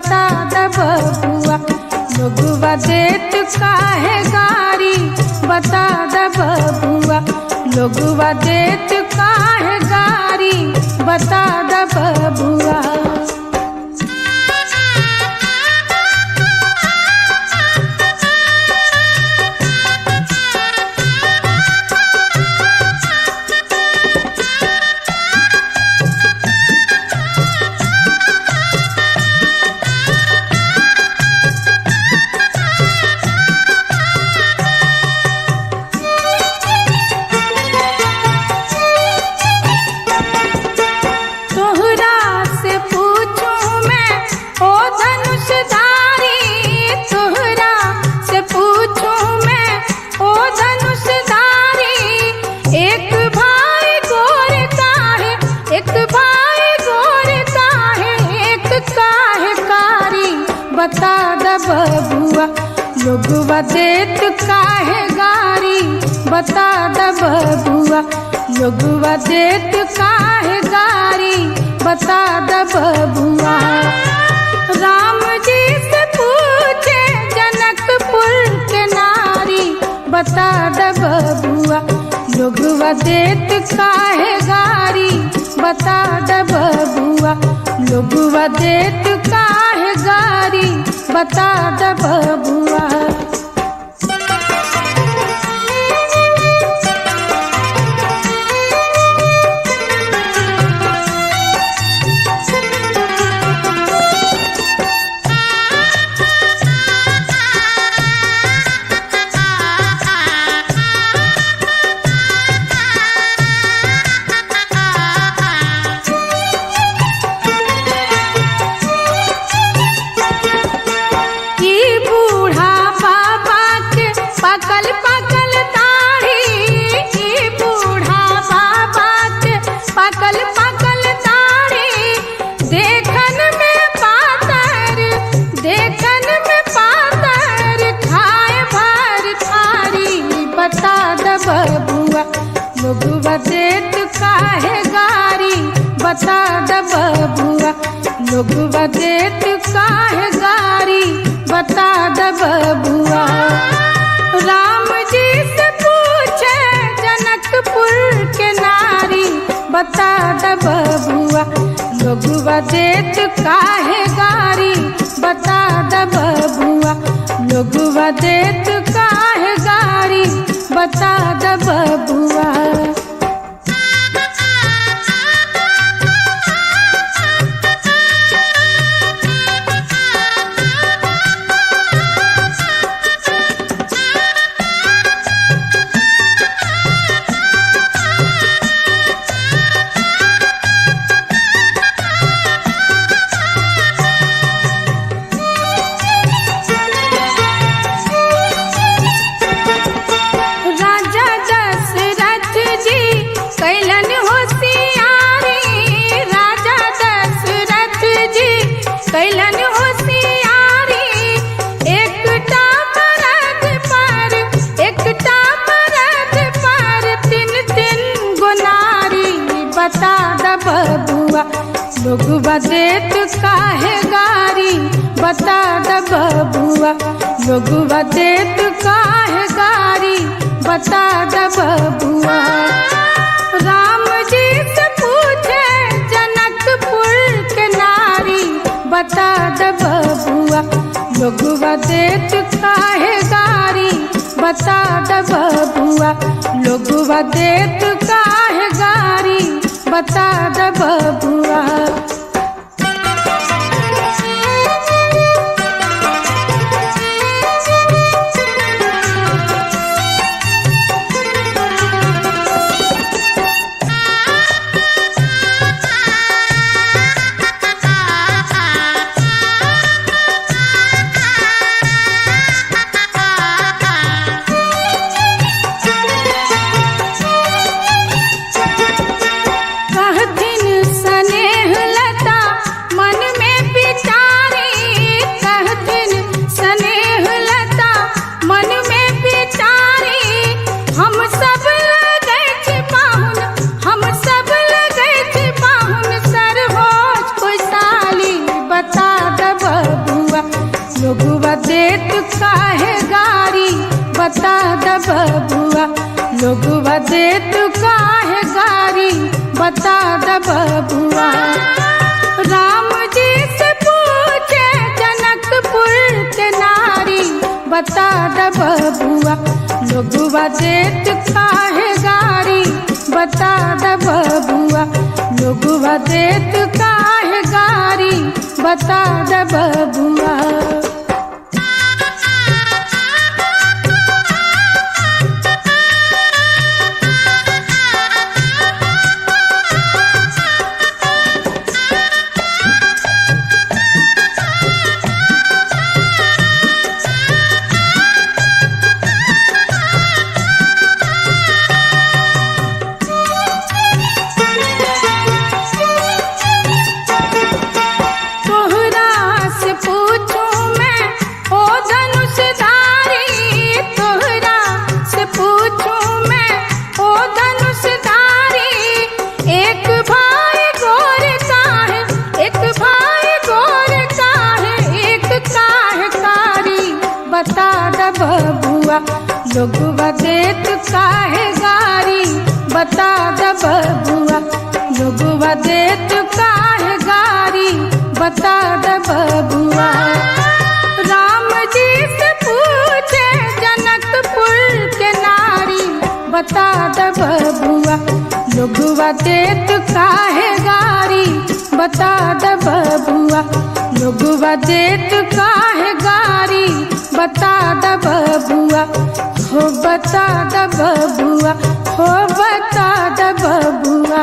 बता द बबुआ, लोगवा देत काहे गारी, बता द बबुआ, लोगवा देत काहे गारी, बता द बबुआ। बता द बबुआ, लोगवा देत काहे गारी, बता द बबुआ, लोगवा देत काहे गारी, बता द बबुआ। राम जी से पूछे जनकपुर के नारी, बता द बबुआ, लोगवा देत काहे गारी, बता द बबुआ, लोगवा देत काहे गारी, बता द बबुआ। लोगवा देत काहे गारी, बता द बबुआ, लोगवा देत काहे गारी, बता द बबुआ। राम जी से पूछे जनकपुर के नारी, बता द बबुआ, लोगवा देत काहे गारी, बता द बबुआ, लोगवा देत काहे गारी, बता द बबुआ। बता द बबुआ, लोगवा देत काहे गारी, बता द बबुआ, लोगवा देत काहे गारी, बता द बबुआ। राम जी से पूछे जनकपुर के नारी, बता द बबुआ, लोगवा देत काहे गारी, बता द बबुआ, लोगवा देत काहे गारी, बता द बबुआ। कहथिन स्नेह लोगवा देत काहे गारी बता द बबुआ। राम जी से पूछे जनकपुर के नारी बता द बबुआ। लोगवा देत काहे गारी बता द बबुआ। लोगवा देत काहे गारी बता द बबुआ। बता द बबुआ। लोगवा देत काहे गारी बता द बबुआ। लोगवा देत काहे गारी बता द बबुआ। राम जी से पूछे जनकपुर के नारी बता द बबुआ। लोगवा देत काहे गारी बता द बबुआ। लोगवा देत काहे गारी बता द बबुआ। हो बता द बबुआ। हो बता द बबुआ।